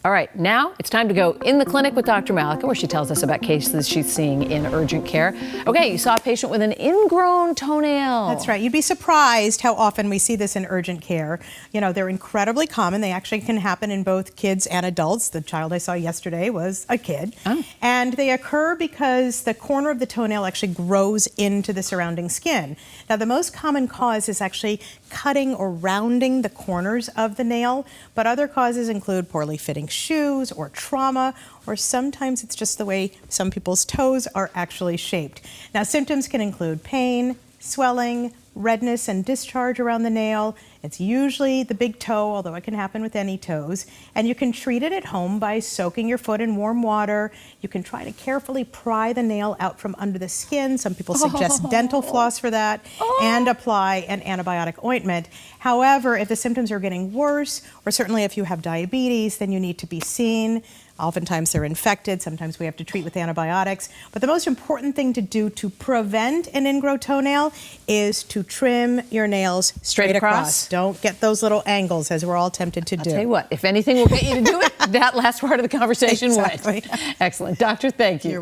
All right, now it's time to go in the clinic with Dr. Mallika, where she tells us about cases she's seeing in urgent care. Okay, you saw a patient with an ingrown toenail. That's right. You'd be surprised how often we see this in urgent care. You know, they're incredibly common. They actually can happen in both kids and adults. The child I saw yesterday was a kid. Oh. And they occur because the corner of the toenail actually grows into the surrounding skin. Now, the most common cause is actually cutting or rounding the corners of the nail, but other causes include poorly fitting shoes or trauma, or sometimes it's just the way some people's toes are actually shaped. Now, symptoms can include pain, swelling, redness and discharge around the nail. It's usually the big toe, although it can happen with any toes. And you can treat it at home by soaking your foot in warm water. You can try to carefully pry the nail out from under the skin. Some people suggest dental floss for that, and apply an antibiotic ointment. However, if the symptoms are getting worse, or certainly if you have diabetes, then you need to be seen. Oftentimes they're infected. Sometimes we have to treat with antibiotics. But the most important thing to do to prevent an ingrown toenail is to trim your nails straight across. Don't get those little angles, as we're all tempted to do. I'll tell you what, if anything will get you to do it, that last part of the conversation would. Exactly. Excellent. Doctor, thank you.